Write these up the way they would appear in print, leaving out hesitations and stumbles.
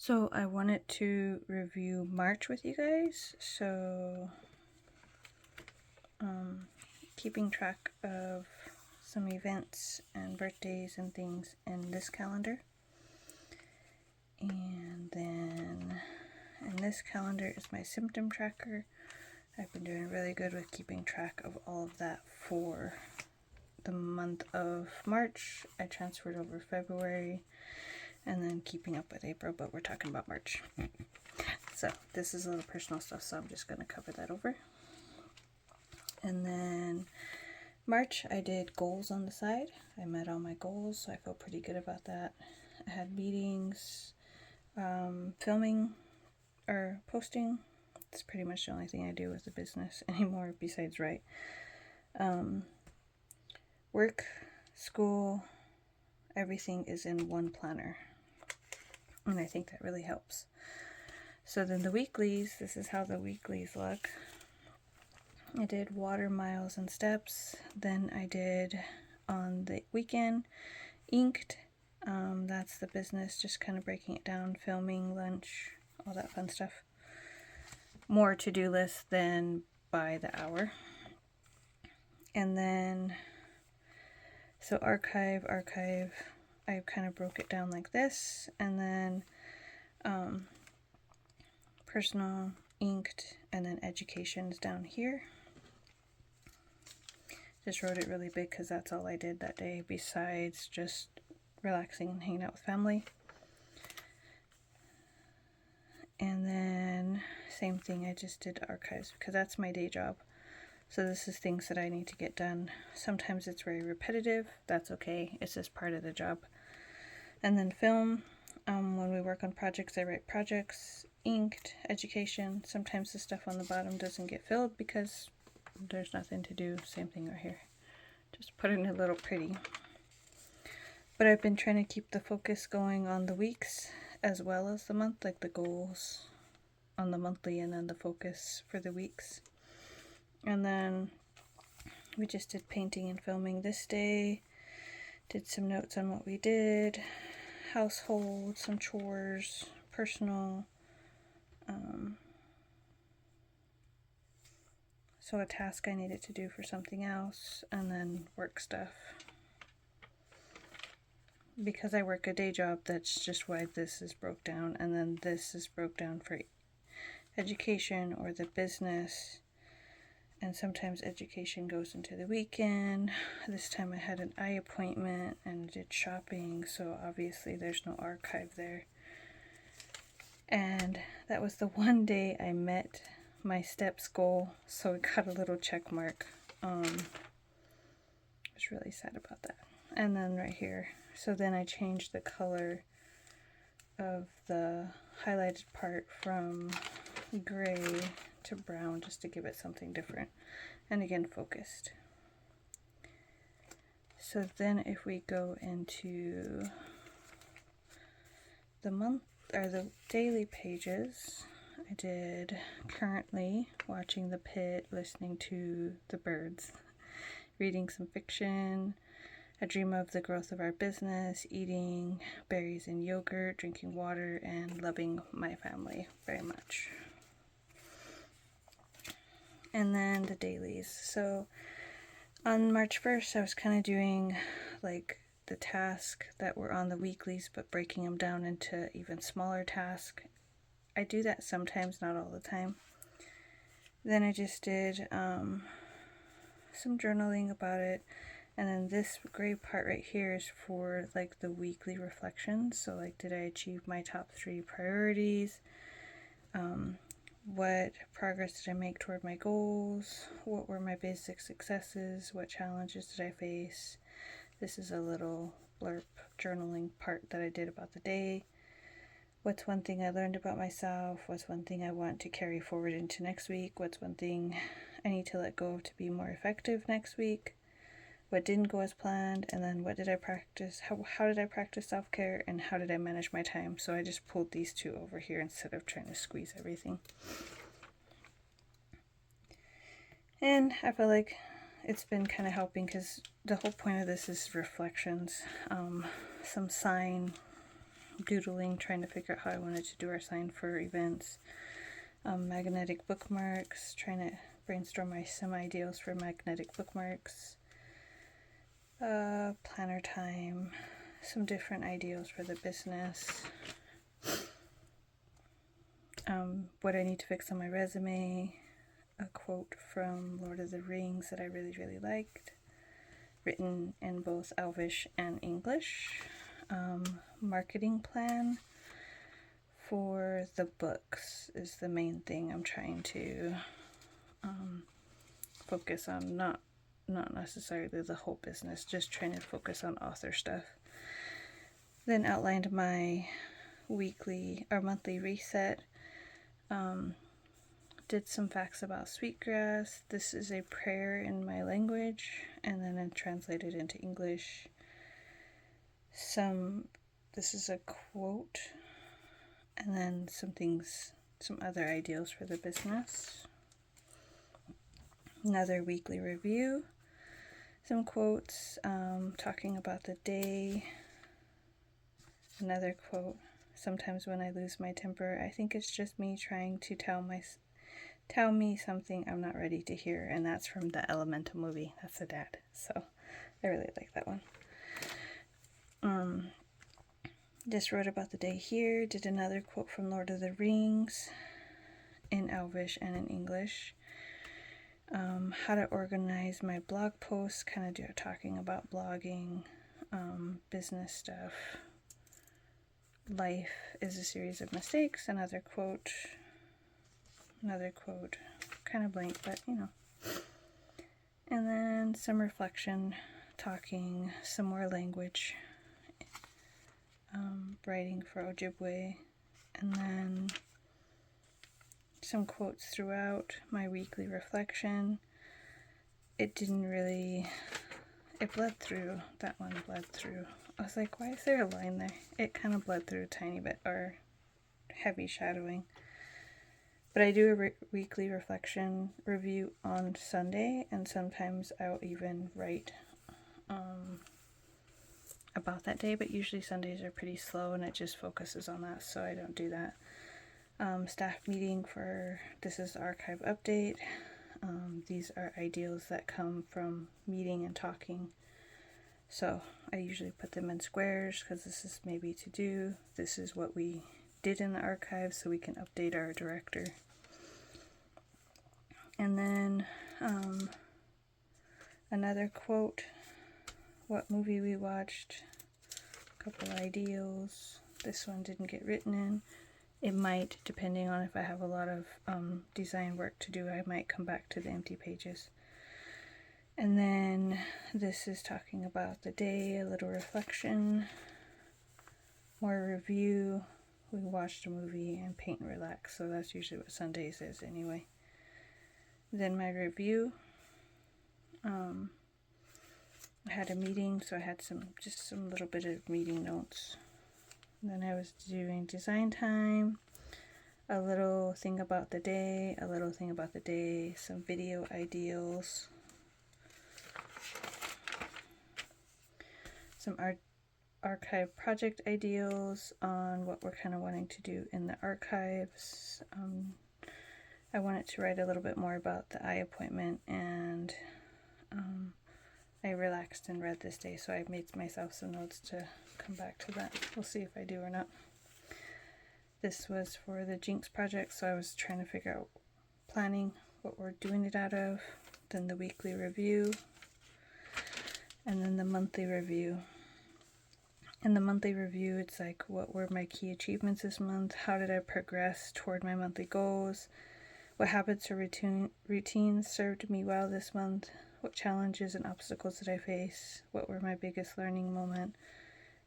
So I wanted to review March with you guys. So keeping track of some events and birthdays and things in this calendar. And then in this calendar is my symptom tracker. I've been doing really good with keeping track of all of that for the month of March. I transferred over February and then keeping up with April, but we're talking about March. So this is a little personal stuff, so I'm just going to cover that over. And then March, I did goals on the side. I met all my goals, so I feel pretty good about that. I had meetings, filming or posting. It's pretty much the only thing I do with the business anymore besides write. Work, school, everything is in one planner. And I think that really helps. So then the weeklies, this is how the weeklies look. I did water, miles, and steps. Then I did on the weekend inked. That's the business, just kind of breaking it down, filming, lunch, all that fun stuff. More to-do list than by the hour. And then, so archive, I kind of broke it down like this. And then personal, inked, and then education is down here. Just wrote it really big because that's all I did that day besides just relaxing and hanging out with family. And then same thing, I just did archives because that's my day job. So this is things that I need to get done. Sometimes it's very repetitive. That's okay. It's just part of the job. And then film. When we work on projects, I write projects, inked, education. Sometimes the stuff on the bottom doesn't get filled because there's nothing to do. Same thing right here. Just put in a little pretty. But I've been trying to keep the focus going on the weeks as well as the month, like the goals on the monthly and then the focus for the weeks. And then we just did painting and filming this day. Did some notes on what we did. Household, some chores, personal. So a task I needed to do for something else, and then work stuff. Because I work a day job, that's just why this is broke down, and then this is broke down for education or the business. And sometimes education goes into the weekend. This time I had an eye appointment and did shopping, so obviously there's no archive there. And that was the one day I met my steps goal, so I got a little check mark. I was really sad about that. And then right here, so then I changed the color of the highlighted part from gray to brown just to give it something different, and again focused. So then if we go into the month or the daily pages, I did currently watching the pit, listening to the birds, reading some fiction, a dream of the growth of our business, eating berries and yogurt, drinking water, and loving my family very much. And then the dailies. So on March 1st, I was kind of doing like the tasks that were on the weeklies, but breaking them down into even smaller tasks. I do that sometimes, not all the time. Then I just did some journaling about it. And then this gray part right here is for like the weekly reflections. So like, did I achieve my top 3 priorities? What progress did I make toward my goals? What were my basic successes? What challenges did I face? This is a little blurb journaling part that I did about the day. What's one thing I learned about myself? What's one thing I want to carry forward into next week? What's one thing I need to let go of to be more effective next week? What didn't go as planned? And then what did I practice? How did I practice self-care? And how did I manage my time? So I just pulled these two over here instead of trying to squeeze everything. And I feel like it's been kind of helping because the whole point of this is reflections. Some sign doodling, trying to figure out how I wanted to do our sign for events. Magnetic bookmarks, trying to brainstorm some ideals for magnetic bookmarks. Planner time, some different ideals for the business. What I need to fix on my resume. A quote from Lord of the Rings that I really, really liked, written in both Elvish and English. Marketing plan for the books is the main thing I'm trying to focus on, not necessarily the whole business, just trying to focus on author stuff. Then outlined my weekly or monthly reset. Did some facts about sweetgrass. This is a prayer in my language, and then I translated into English. This is a quote, and then some other ideals for the business. Another weekly review, some quotes, talking about the day. Another quote, sometimes when I lose my temper, I think it's just me trying to tell me something I'm not ready to hear, and that's from the Elemental movie. That's the dad, so I really like that one. Just wrote about the day here. Did another quote from Lord of the Rings in Elvish and in English. How to organize my blog posts, kind of talking about blogging, business stuff. Life is a series of mistakes. Another quote, kind of blank, but you know. And then some reflection, talking some more language, writing for Ojibwe, and then some quotes throughout my weekly reflection. It bled through. That one bled through. I was like, why is there a line there? It kind of bled through a tiny bit, or heavy shadowing. But I do a weekly reflection review on Sunday, and sometimes I'll even write about that day, but usually Sundays are pretty slow and it just focuses on that, so I don't do that. Staff meeting this is archive update. These are ideals that come from meeting and talking, so I usually put them in squares because this is maybe to do. This is what we did in the archive, so we can update our director. And then another quote, what movie we watched, a couple ideals. This one didn't get written in. It might, depending on if I have a lot of design work to do, I might come back to the empty pages. And then this is talking about the day, a little reflection, more review. We watched a movie and paint and relax, so that's usually what Sundays is anyway. Then my review. I had a meeting, so I had just some little bit of meeting notes. And then I was doing design time, a little thing about the day, some video ideals, some archive project ideals on what we're kind of wanting to do in the archives. I wanted to write a little bit more about the eye appointment, and I relaxed and read this day, so I made myself some notes to come back to that. We'll see if I do or not. This was for the Jinx project, so I was trying to figure out planning what we're doing it out of. Then the weekly review, and then the monthly review. In the monthly review, it's like, what were my key achievements this month? How did I progress toward my monthly goals? What habits or routines served me well this month? What challenges and obstacles did I face? What were my biggest learning moment?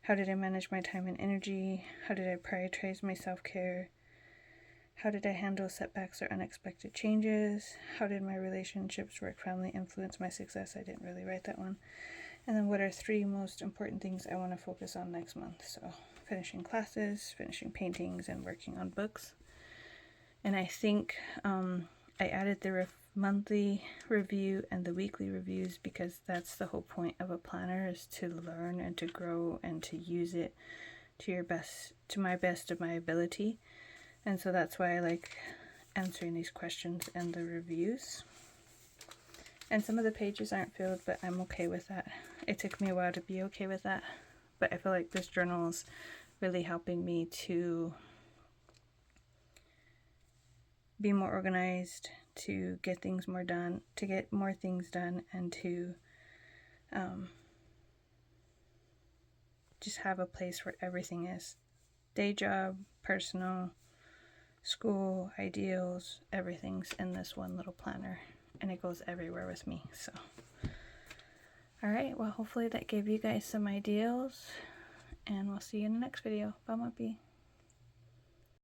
How did I manage my time and energy? How did I prioritize my self-care? How did I handle setbacks or unexpected changes? How did my relationships, work, family influence my success? I didn't really write that one. And then what are 3 most important things I want to focus on next month? So finishing classes, finishing paintings, and working on books. And I think I added the monthly review and the weekly reviews because that's the whole point of a planner, is to learn and to grow and to use it to my best of my ability. And so that's why I like answering these questions and the reviews. And some of the pages aren't filled, but I'm okay with that. It took me a while to be okay with that, but I feel like this journal is really helping me to be more organized, to get things more done, to get more things done, and to just have a place where everything is. Day job, personal, school, ideals, everything's in this one little planner, and it goes everywhere with me. So alright, well hopefully that gave you guys some ideas, and we'll see you in the next video. Bye, Muppy.